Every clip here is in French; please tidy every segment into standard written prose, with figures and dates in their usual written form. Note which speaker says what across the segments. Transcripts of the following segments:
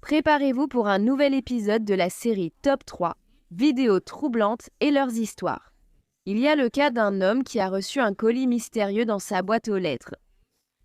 Speaker 1: Préparez-vous pour un nouvel épisode de la série Top 3, vidéos troublantes et leurs histoires. Il y a le cas d'un homme qui a reçu un colis mystérieux dans sa boîte aux lettres.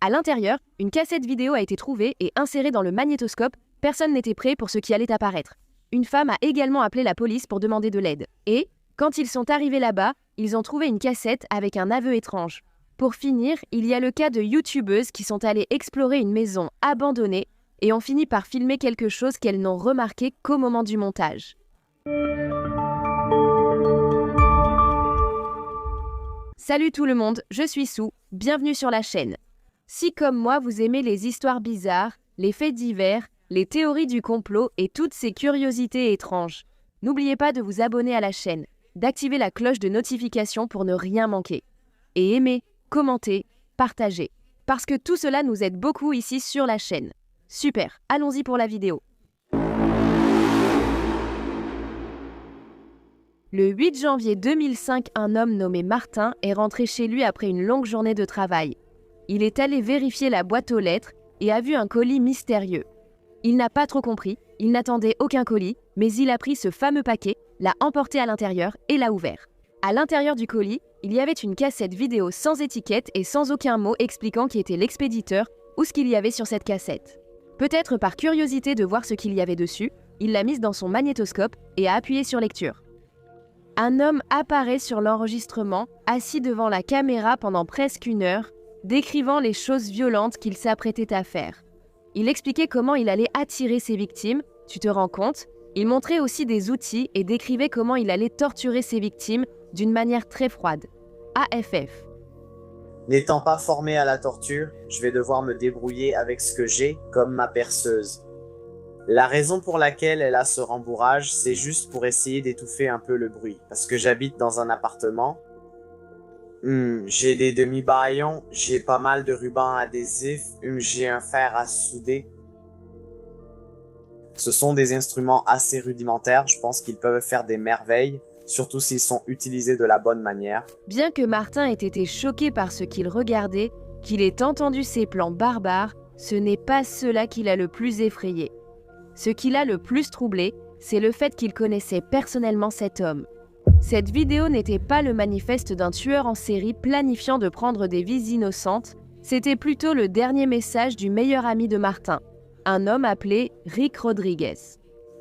Speaker 1: À l'intérieur, une cassette vidéo a été trouvée et insérée dans le magnétoscope. Personne n'était prêt pour ce qui allait apparaître. Une femme a également appelé la police pour demander de l'aide. Et, quand ils sont arrivés là-bas, ils ont trouvé une cassette avec un aveu étrange. Pour finir, il y a le cas de youtubeuses qui sont allées explorer une maison abandonnée et ont fini par filmer quelque chose qu'elles n'ont remarqué qu'au moment du montage. Salut tout le monde, je suis Sou, bienvenue sur la chaîne. Si comme moi vous aimez les histoires bizarres, les faits divers, les théories du complot et toutes ces curiosités étranges, n'oubliez pas de vous abonner à la chaîne, d'activer la cloche de notification pour ne rien manquer. Et aimer, commenter, partager. Parce que tout cela nous aide beaucoup ici sur la chaîne. Super, allons-y pour la vidéo. Le 8 janvier 2005, un homme nommé Martin est rentré chez lui après une longue journée de travail. Il est allé vérifier la boîte aux lettres et a vu un colis mystérieux. Il n'a pas trop compris, il n'attendait aucun colis, mais il a pris ce fameux paquet, l'a emporté à l'intérieur et l'a ouvert. À l'intérieur du colis, il y avait une cassette vidéo sans étiquette et sans aucun mot expliquant qui était l'expéditeur ou ce qu'il y avait sur cette cassette. Peut-être par curiosité de voir ce qu'il y avait dessus, il l'a mise dans son magnétoscope et a appuyé sur lecture. Un homme apparaît sur l'enregistrement, assis devant la caméra pendant presque une heure, décrivant les choses violentes qu'il s'apprêtait à faire. Il expliquait comment il allait attirer ses victimes, tu te rends compte? Il montrait aussi des outils et décrivait comment il allait torturer ses victimes d'une manière très froide. AFF.
Speaker 2: N'étant pas formé à la torture, je vais devoir me débrouiller avec ce que j'ai, comme ma perceuse. La raison pour laquelle elle a ce rembourrage, c'est juste pour essayer d'étouffer un peu le bruit, parce que j'habite dans un appartement. J'ai des demi-baillons, j'ai pas mal de rubans adhésifs, j'ai un fer à souder. Ce sont des instruments assez rudimentaires, je pense qu'ils peuvent faire des merveilles, surtout s'ils sont utilisés de la bonne manière.
Speaker 1: Bien que Martin ait été choqué par ce qu'il regardait, qu'il ait entendu ces plans barbares, ce n'est pas cela qui l'a le plus effrayé. Ce qui l'a le plus troublé, c'est le fait qu'il connaissait personnellement cet homme. Cette vidéo n'était pas le manifeste d'un tueur en série planifiant de prendre des vies innocentes, c'était plutôt le dernier message du meilleur ami de Martin, un homme appelé Rick Rodriguez.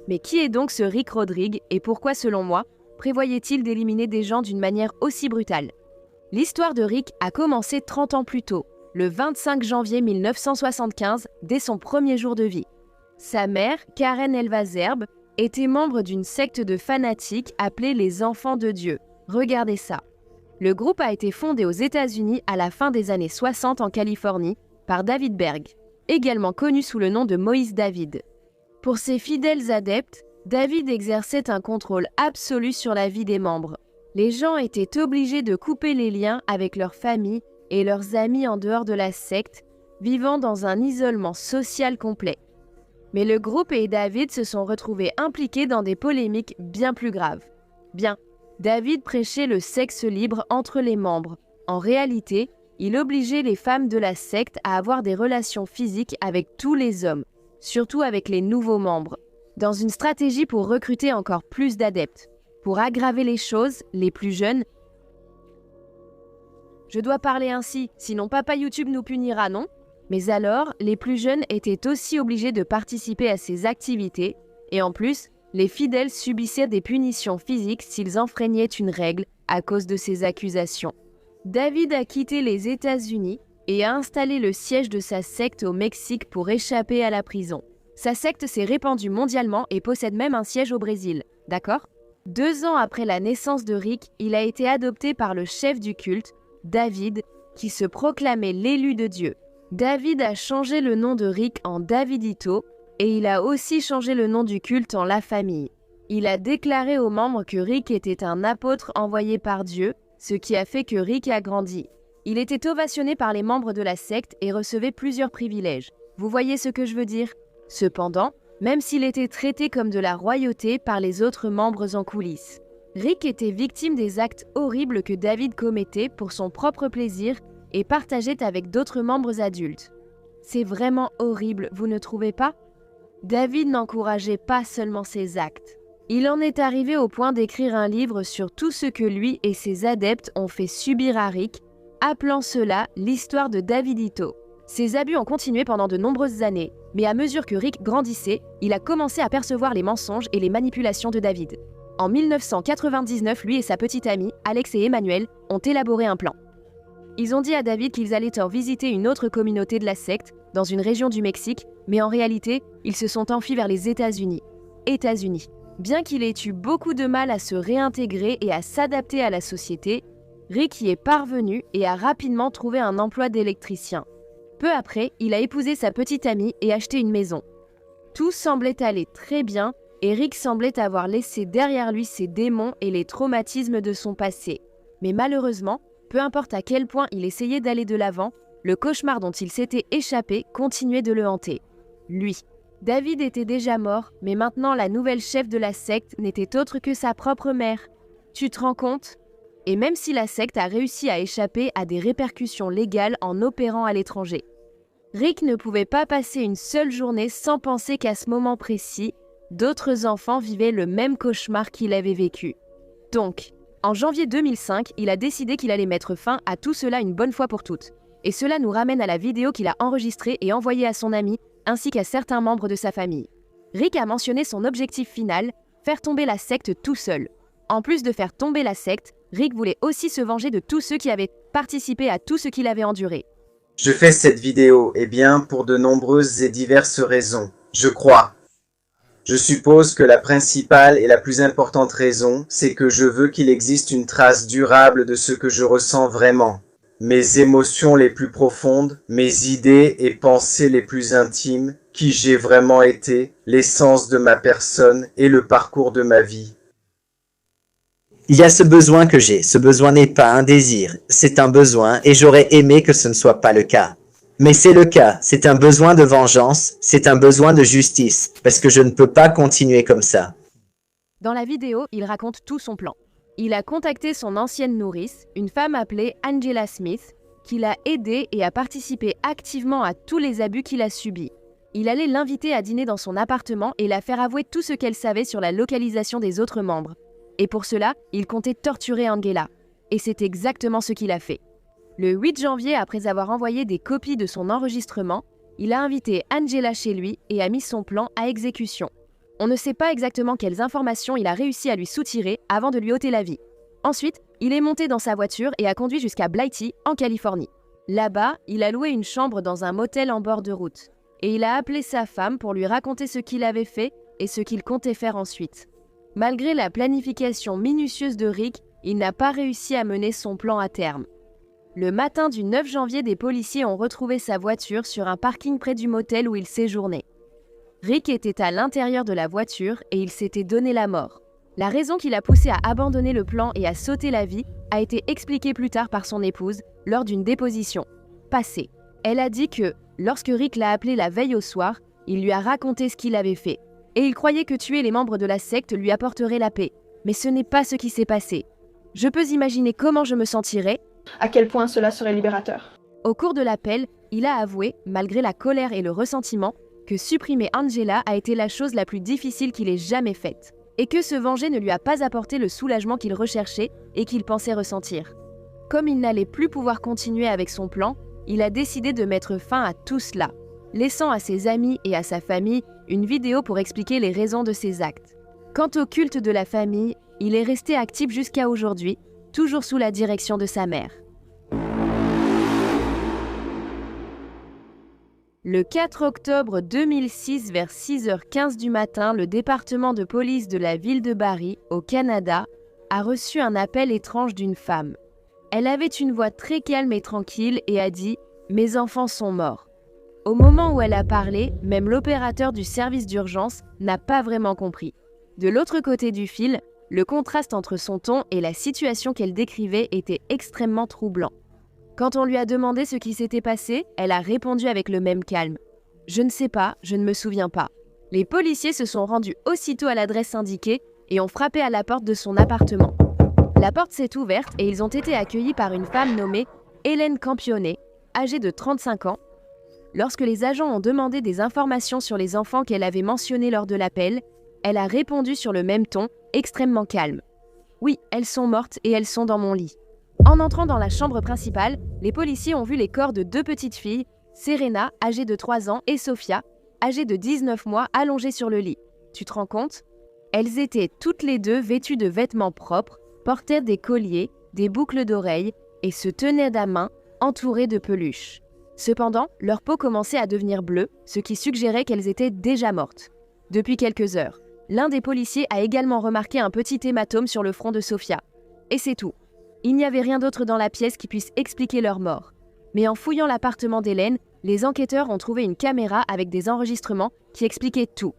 Speaker 1: Mais qui est donc ce Rick Rodriguez et pourquoi, selon moi, prévoyait-il d'éliminer des gens d'une manière aussi brutale? L'histoire de Rick a commencé 30 ans plus tôt, le 25 janvier 1975, dès son premier jour de vie. Sa mère, Karen Elvazerbe, était membre d'une secte de fanatiques appelée les Enfants de Dieu. Regardez ça. Le groupe a été fondé aux États-Unis à la fin des années 60 en Californie par David Berg, également connu sous le nom de Moïse David. Pour ses fidèles adeptes, David exerçait un contrôle absolu sur la vie des membres. Les gens étaient obligés de couper les liens avec leurs familles et leurs amis en dehors de la secte, vivant dans un isolement social complet. Mais le groupe et David se sont retrouvés impliqués dans des polémiques bien plus graves. Bien, David prêchait le sexe libre entre les membres. En réalité, il obligeait les femmes de la secte à avoir des relations physiques avec tous les hommes, surtout avec les nouveaux membres, dans une stratégie pour recruter encore plus d'adeptes. Pour aggraver les choses, les plus jeunes... Je dois parler ainsi, sinon papa YouTube nous punira, non? Mais alors, les plus jeunes étaient aussi obligés de participer à ces activités, et en plus, les fidèles subissaient des punitions physiques s'ils enfreignaient une règle à cause de ces accusations. David a quitté les États-Unis et a installé le siège de sa secte au Mexique pour échapper à la prison. Sa secte s'est répandue mondialement et possède même un siège au Brésil, d'accord? 2 ans après la naissance de Rick, il a été adopté par le chef du culte, David, qui se proclamait l'élu de Dieu. David a changé le nom de Rick en Davidito et il a aussi changé le nom du culte en La Famille. Il a déclaré aux membres que Rick était un apôtre envoyé par Dieu, ce qui a fait que Rick a grandi. Il était ovationné par les membres de la secte et recevait plusieurs privilèges. Vous voyez ce que je veux dire? Cependant, même s'il était traité comme de la royauté par les autres membres en coulisses, Rick était victime des actes horribles que David commettait pour son propre plaisir et partageait avec d'autres membres adultes. C'est vraiment horrible, vous ne trouvez pas? David n'encourageait pas seulement ses actes. Il en est arrivé au point d'écrire un livre sur tout ce que lui et ses adeptes ont fait subir à Rick, appelant cela l'histoire de Davidito. Ces abus ont continué pendant de nombreuses années, mais à mesure que Rick grandissait, il a commencé à percevoir les mensonges et les manipulations de David. En 1999, lui et sa petite amie, Alex et Emmanuel, ont élaboré un plan. Ils ont dit à David qu'ils allaient visiter une autre communauté de la secte, dans une région du Mexique, mais en réalité, ils se sont enfuis vers les États-Unis. Bien qu'il ait eu beaucoup de mal à se réintégrer et à s'adapter à la société, Rick y est parvenu et a rapidement trouvé un emploi d'électricien. Peu après, il a épousé sa petite amie et acheté une maison. Tout semblait aller très bien et Rick semblait avoir laissé derrière lui ses démons et les traumatismes de son passé. Mais malheureusement, peu importe à quel point il essayait d'aller de l'avant, le cauchemar dont il s'était échappé continuait de le hanter. Lui. David était déjà mort, mais maintenant la nouvelle chef de la secte n'était autre que sa propre mère. Tu te rends compte ? Et même si la secte a réussi à échapper à des répercussions légales en opérant à l'étranger. Rick ne pouvait pas passer une seule journée sans penser qu'à ce moment précis, d'autres enfants vivaient le même cauchemar qu'il avait vécu. Donc, en janvier 2005, il a décidé qu'il allait mettre fin à tout cela une bonne fois pour toutes. Et cela nous ramène à la vidéo qu'il a enregistrée et envoyée à son ami, ainsi qu'à certains membres de sa famille. Rick a mentionné son objectif final, faire tomber la secte tout seul. En plus de faire tomber la secte, Rick voulait aussi se venger de tous ceux qui avaient participé à tout ce qu'il avait enduré.
Speaker 3: Je fais cette vidéo, pour de nombreuses et diverses raisons, je crois. Je suppose que la principale et la plus importante raison, c'est que je veux qu'il existe une trace durable de ce que je ressens vraiment. Mes émotions les plus profondes, mes idées et pensées les plus intimes, qui j'ai vraiment été, l'essence de ma personne et le parcours de ma vie.
Speaker 4: Il y a ce besoin que j'ai. Ce besoin n'est pas un désir, c'est un besoin et j'aurais aimé que ce ne soit pas le cas. Mais c'est le cas, c'est un besoin de vengeance, c'est un besoin de justice, parce que je ne peux pas continuer comme ça.
Speaker 1: Dans la vidéo, il raconte tout son plan. Il a contacté son ancienne nourrice, une femme appelée Angela Smith, qui l'a aidé et a participé activement à tous les abus qu'il a subis. Il allait l'inviter à dîner dans son appartement et la faire avouer tout ce qu'elle savait sur la localisation des autres membres. Et pour cela, il comptait torturer Angela. Et c'est exactement ce qu'il a fait. Le 8 janvier, après avoir envoyé des copies de son enregistrement, il a invité Angela chez lui et a mis son plan à exécution. On ne sait pas exactement quelles informations il a réussi à lui soutirer avant de lui ôter la vie. Ensuite, il est monté dans sa voiture et a conduit jusqu'à Blighty, en Californie. Là-bas, il a loué une chambre dans un motel en bord de route. Et il a appelé sa femme pour lui raconter ce qu'il avait fait et ce qu'il comptait faire ensuite. Malgré la planification minutieuse de Rick, il n'a pas réussi à mener son plan à terme. Le matin du 9 janvier, des policiers ont retrouvé sa voiture sur un parking près du motel où il séjournait. Rick était à l'intérieur de la voiture et il s'était donné la mort. La raison qui l'a poussé à abandonner le plan et à sauter la vie a été expliquée plus tard par son épouse lors d'une déposition passée. Elle a dit que, lorsque Rick l'a appelé la veille au soir, il lui a raconté ce qu'il avait fait. Et il croyait que tuer les membres de la secte lui apporterait la paix. Mais ce n'est pas ce qui s'est passé. Je peux imaginer comment je me sentirais.
Speaker 5: À quel point cela serait libérateur.
Speaker 1: Au cours de l'appel, il a avoué, malgré la colère et le ressentiment, que supprimer Angela a été la chose la plus difficile qu'il ait jamais faite. Et que se venger ne lui a pas apporté le soulagement qu'il recherchait et qu'il pensait ressentir. Comme il n'allait plus pouvoir continuer avec son plan, il a décidé de mettre fin à tout cela, laissant à ses amis et à sa famille une vidéo pour expliquer les raisons de ses actes. Quant au culte de la famille, il est resté actif jusqu'à aujourd'hui, toujours sous la direction de sa mère. Le 4 octobre 2006, vers 6h15 du matin, le département de police de la ville de Barrie, au Canada, a reçu un appel étrange d'une femme. Elle avait une voix très calme et tranquille et a dit « Mes enfants sont morts ». Au moment où elle a parlé, même l'opérateur du service d'urgence n'a pas vraiment compris. De l'autre côté du fil, le contraste entre son ton et la situation qu'elle décrivait était extrêmement troublant. Quand on lui a demandé ce qui s'était passé, elle a répondu avec le même calme. « Je ne sais pas, je ne me souviens pas ». Les policiers se sont rendus aussitôt à l'adresse indiquée et ont frappé à la porte de son appartement. La porte s'est ouverte et ils ont été accueillis par une femme nommée Hélène Campione, âgée de 35 ans. Lorsque les agents ont demandé des informations sur les enfants qu'elle avait mentionnés lors de l'appel, elle a répondu sur le même ton, extrêmement calme. Oui, elles sont mortes et elles sont dans mon lit. En entrant dans la chambre principale, les policiers ont vu les corps de 2 petites filles, Serena, âgée de 3 ans, et Sofia, âgée de 19 mois, allongées sur le lit. Tu te rends compte? Elles étaient toutes les 2 vêtues de vêtements propres, portaient des colliers, des boucles d'oreilles et se tenaient à main, entourées de peluches. Cependant, leur peau commençait à devenir bleue, ce qui suggérait qu'elles étaient déjà mortes. Depuis quelques heures, l'un des policiers a également remarqué un petit hématome sur le front de Sofia. Et c'est tout. Il n'y avait rien d'autre dans la pièce qui puisse expliquer leur mort. Mais en fouillant l'appartement d'Hélène, les enquêteurs ont trouvé une caméra avec des enregistrements qui expliquaient tout.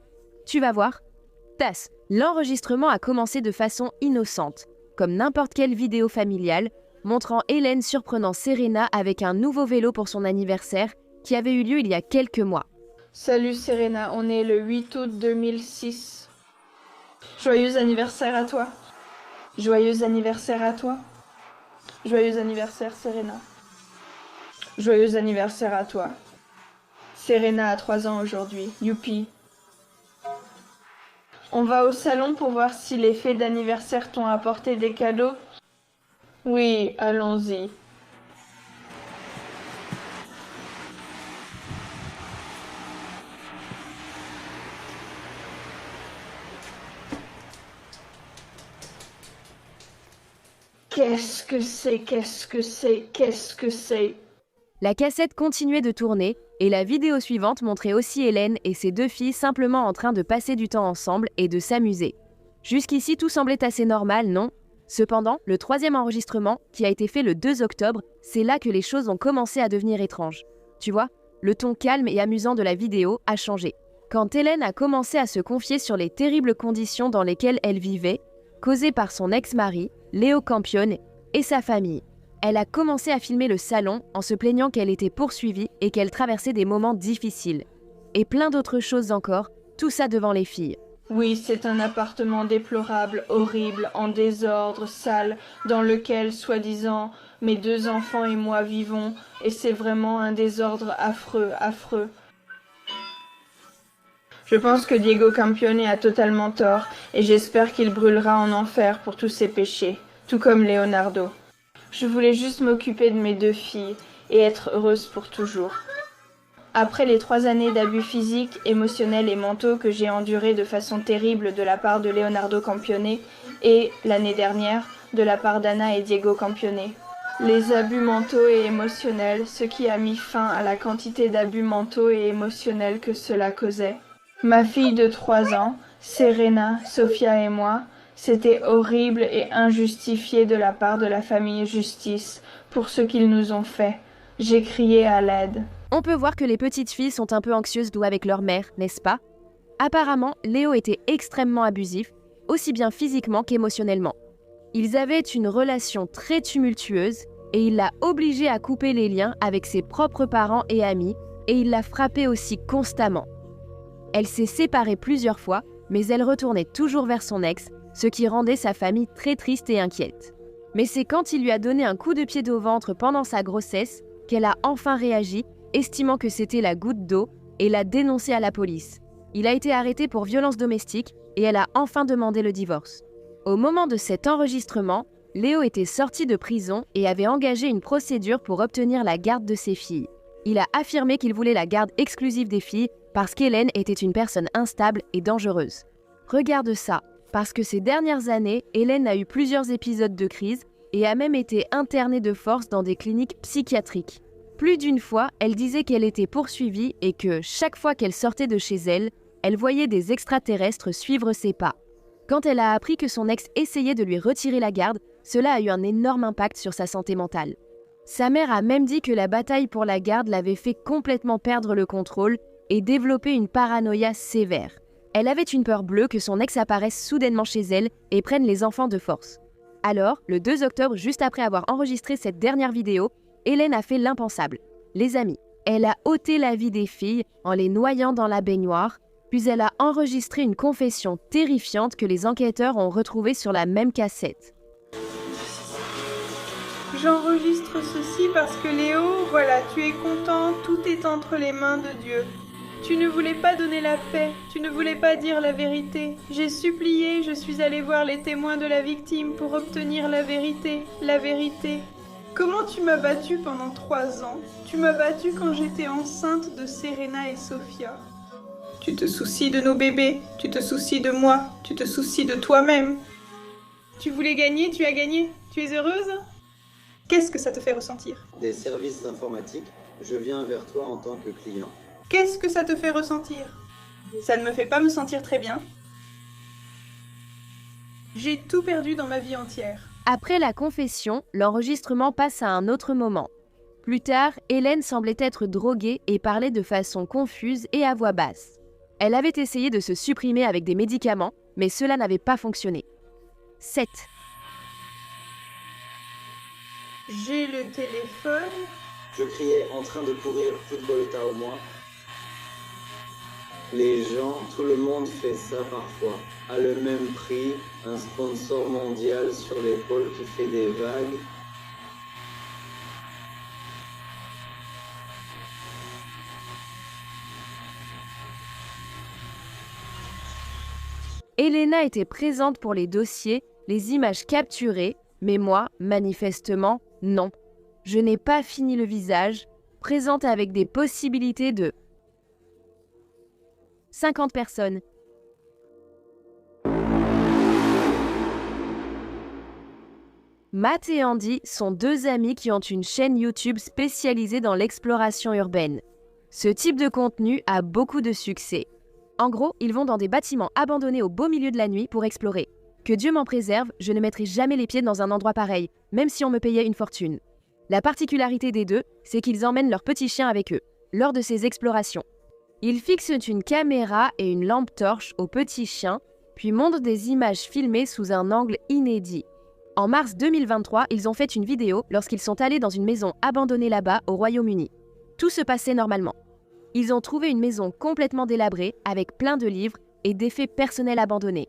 Speaker 1: Tu vas voir? Tas, l'enregistrement a commencé de façon innocente, comme n'importe quelle vidéo familiale, montrant Hélène surprenant Serena avec un nouveau vélo pour son anniversaire qui avait eu lieu il y a quelques mois.
Speaker 5: Salut Serena, on est le 8 août 2006. Joyeux anniversaire à toi. Joyeux anniversaire à toi. Joyeux anniversaire Serena. Joyeux anniversaire à toi. Serena a 3 ans aujourd'hui. Youpi. On va au salon pour voir si les fées d'anniversaire t'ont apporté des cadeaux. Oui, allons-y. Qu'est-ce que c'est? Qu'est-ce que c'est? Qu'est-ce que c'est?
Speaker 1: La cassette continuait de tourner et la vidéo suivante montrait aussi Hélène et ses 2 filles simplement en train de passer du temps ensemble et de s'amuser. Jusqu'ici, tout semblait assez normal, non? Cependant, le 3e enregistrement, qui a été fait le 2 octobre, c'est là que les choses ont commencé à devenir étranges. Tu vois, le ton calme et amusant de la vidéo a changé. Quand Hélène a commencé à se confier sur les terribles conditions dans lesquelles elle vivait, causées par son ex-mari, Leo Campione, et sa famille, elle a commencé à filmer le salon en se plaignant qu'elle était poursuivie et qu'elle traversait des moments difficiles. Et plein d'autres choses encore, tout ça devant les filles.
Speaker 5: Oui, c'est un appartement déplorable, horrible, en désordre, sale, dans lequel, soi-disant, mes 2 enfants et moi vivons, et c'est vraiment un désordre affreux, affreux. Je pense que Diego Campione a totalement tort, et j'espère qu'il brûlera en enfer pour tous ses péchés, tout comme Leonardo. Je voulais juste m'occuper de mes 2 filles, et être heureuse pour toujours. Après les 3 années d'abus physiques, émotionnels et mentaux que j'ai endurés de façon terrible de la part de Leonardo Campione et, l'année dernière, de la part d'Anna et Diego Campione. Les abus mentaux et émotionnels, ce qui a mis fin à la quantité d'abus mentaux et émotionnels que cela causait. Ma fille de 3 ans, Serena, Sofia et moi, c'était horrible et injustifié de la part de la famille Justice pour ce qu'ils nous ont fait. J'ai crié à l'aide.
Speaker 1: On peut voir que les petites filles sont un peu anxieuses d'où avec leur mère, n'est-ce pas? Apparemment, Léo était extrêmement abusif, aussi bien physiquement qu'émotionnellement. Ils avaient une relation très tumultueuse et il l'a obligée à couper les liens avec ses propres parents et amis et il la frappait aussi constamment. Elle s'est séparée plusieurs fois, mais elle retournait toujours vers son ex, ce qui rendait sa famille très triste et inquiète. Mais c'est quand il lui a donné un coup de pied au ventre pendant sa grossesse qu'elle a enfin réagi, estimant que c'était la goutte d'eau, et l'a dénoncé à la police. Il a été arrêté pour violence domestique et elle a enfin demandé le divorce. Au moment de cet enregistrement, Léo était sorti de prison et avait engagé une procédure pour obtenir la garde de ses filles. Il a affirmé qu'il voulait la garde exclusive des filles parce qu'Hélène était une personne instable et dangereuse. Regarde ça, parce que ces dernières années, Hélène a eu plusieurs épisodes de crise et a même été internée de force dans des cliniques psychiatriques. Plus d'une fois, elle disait qu'elle était poursuivie et que, chaque fois qu'elle sortait de chez elle, elle voyait des extraterrestres suivre ses pas. Quand elle a appris que son ex essayait de lui retirer la garde, cela a eu un énorme impact sur sa santé mentale. Sa mère a même dit que la bataille pour la garde l'avait fait complètement perdre le contrôle et développer une paranoïa sévère. Elle avait une peur bleue que son ex apparaisse soudainement chez elle et prenne les enfants de force. Alors, le 2 octobre, juste après avoir enregistré cette dernière vidéo, Hélène a fait l'impensable. Les amis, elle a ôté la vie des filles en les noyant dans la baignoire, puis elle a enregistré une confession terrifiante que les enquêteurs ont retrouvée sur la même cassette.
Speaker 5: J'enregistre ceci parce que Léo, voilà, tu es content, tout est entre les mains de Dieu. Tu ne voulais pas donner la paix, tu ne voulais pas dire la vérité. J'ai supplié, je suis allée voir les témoins de la victime pour obtenir la vérité, la vérité. Comment tu m'as battue pendant 3 ans? Tu m'as battue quand j'étais enceinte de Serena et Sophia. Tu te soucies de nos bébés, tu te soucies de moi, tu te soucies de toi-même. Tu voulais gagner, tu as gagné. Tu es heureuse? Qu'est-ce que ça te fait ressentir?
Speaker 3: Des services informatiques, je viens vers toi en tant que client.
Speaker 5: Qu'est-ce que ça te fait ressentir? Ça ne me fait pas me sentir très bien. J'ai tout perdu dans ma vie entière.
Speaker 1: Après la confession, l'enregistrement passe à un autre moment. Plus tard, Hélène semblait être droguée et parlait de façon confuse et à voix basse. Elle avait essayé de se supprimer avec des médicaments, mais cela n'avait pas fonctionné. 7.
Speaker 5: J'ai le téléphone.
Speaker 3: Je criais en train de courir, football t'as au moins. Les gens, tout le monde fait ça parfois. À le même prix, un sponsor mondial sur l'épaule qui fait des vagues.
Speaker 1: Elena était présente pour les dossiers, les images capturées, mais moi, manifestement, non. Je n'ai pas fini le visage, présente avec des possibilités de 50 personnes. Matt et Andy sont deux amis qui ont une chaîne YouTube spécialisée dans l'exploration urbaine. Ce type de contenu a beaucoup de succès. En gros, ils vont dans des bâtiments abandonnés au beau milieu de la nuit pour explorer. Que Dieu m'en préserve, je ne mettrai jamais les pieds dans un endroit pareil, même si on me payait une fortune. La particularité des deux, c'est qu'ils emmènent leur petit chien avec eux, lors de ces explorations. Ils fixent une caméra et une lampe torche au petit chien, puis montrent des images filmées sous un angle inédit. En mars 2023, ils ont fait une vidéo lorsqu'ils sont allés dans une maison abandonnée là-bas au Royaume-Uni. Tout se passait normalement. Ils ont trouvé une maison complètement délabrée, avec plein de livres et d'effets personnels abandonnés.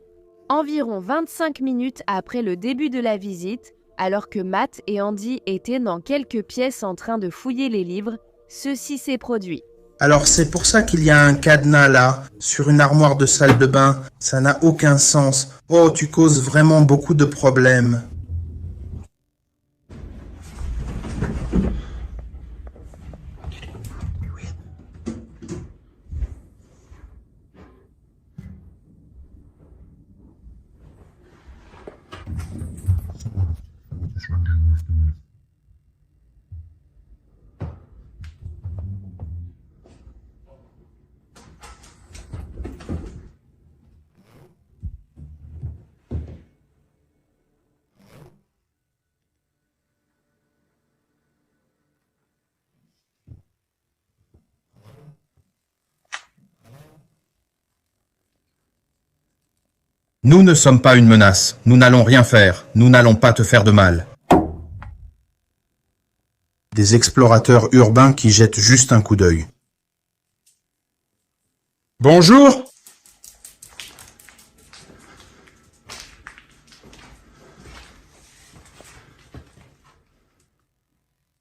Speaker 1: Environ 25 minutes après le début de la visite, alors que Matt et Andy étaient dans quelques pièces en train de fouiller les livres, ceci s'est produit.
Speaker 6: Alors c'est pour ça qu'il y a un cadenas là, sur une armoire de salle de bain. Ça n'a aucun sens. Oh, tu causes vraiment beaucoup de problèmes.
Speaker 7: Nous ne sommes pas une menace. Nous n'allons rien faire. Nous n'allons pas te faire de mal.
Speaker 6: Des explorateurs urbains qui jettent juste un coup d'œil.
Speaker 7: Bonjour!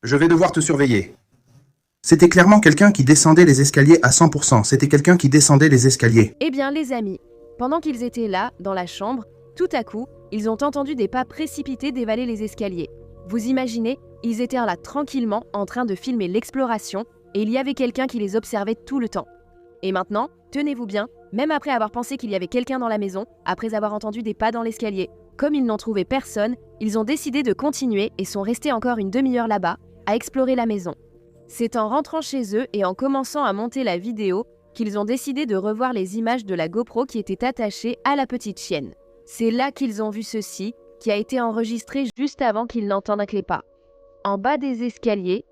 Speaker 6: Je vais devoir te surveiller. C'était clairement quelqu'un qui descendait les escaliers à 100%. C'était quelqu'un qui descendait les escaliers.
Speaker 1: Eh bien, les amis, pendant qu'ils étaient là, dans la chambre, tout à coup, ils ont entendu des pas précipités dévaler les escaliers. Vous imaginez, ils étaient là tranquillement en train de filmer l'exploration et il y avait quelqu'un qui les observait tout le temps. Et maintenant, tenez-vous bien, même après avoir pensé qu'il y avait quelqu'un dans la maison, après avoir entendu des pas dans l'escalier, comme ils n'ont trouvé personne, ils ont décidé de continuer et sont restés encore une demi-heure là-bas, à explorer la maison. C'est en rentrant chez eux et en commençant à monter la vidéo qu'ils ont décidé de revoir les images de la GoPro qui était attachée à la petite chienne. C'est là qu'ils ont vu ceci, qui a été enregistré juste avant qu'ils n'entendent les pas. En bas des escaliers,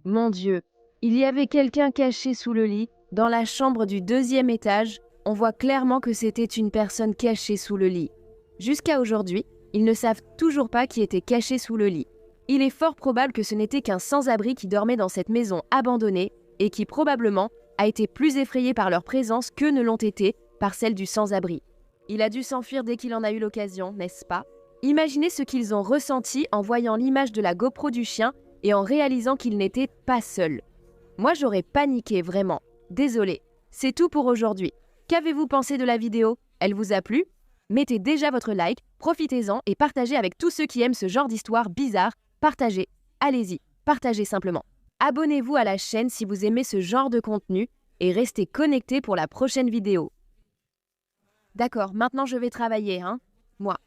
Speaker 1: mon Dieu, Il y avait quelqu'un caché sous le lit. Dans la chambre du 2e étage, on voit clairement que c'était une personne cachée sous le lit. Jusqu'à aujourd'hui, ils ne savent toujours pas qui était caché sous le lit. Il est fort probable que ce n'était qu'un sans-abri qui dormait dans cette maison abandonnée et qui probablement a été plus effrayé par leur présence que ne l'ont été par celle du sans-abri. Il a dû s'enfuir dès qu'il en a eu l'occasion, n'est-ce pas? Imaginez ce qu'ils ont ressenti en voyant l'image de la GoPro du chien et en réalisant qu'ils n'étaient pas seuls. Moi, j'aurais paniqué, vraiment. Désolé. C'est tout pour aujourd'hui. Qu'avez-vous pensé de la vidéo? Elle vous a plu? Mettez déjà votre like, profitez-en et partagez avec tous ceux qui aiment ce genre d'histoire bizarre. Partagez. Allez-y, partagez simplement. Abonnez-vous à la chaîne si vous aimez ce genre de contenu et restez connectés pour la prochaine vidéo. D'accord, maintenant je vais travailler, hein? Moi.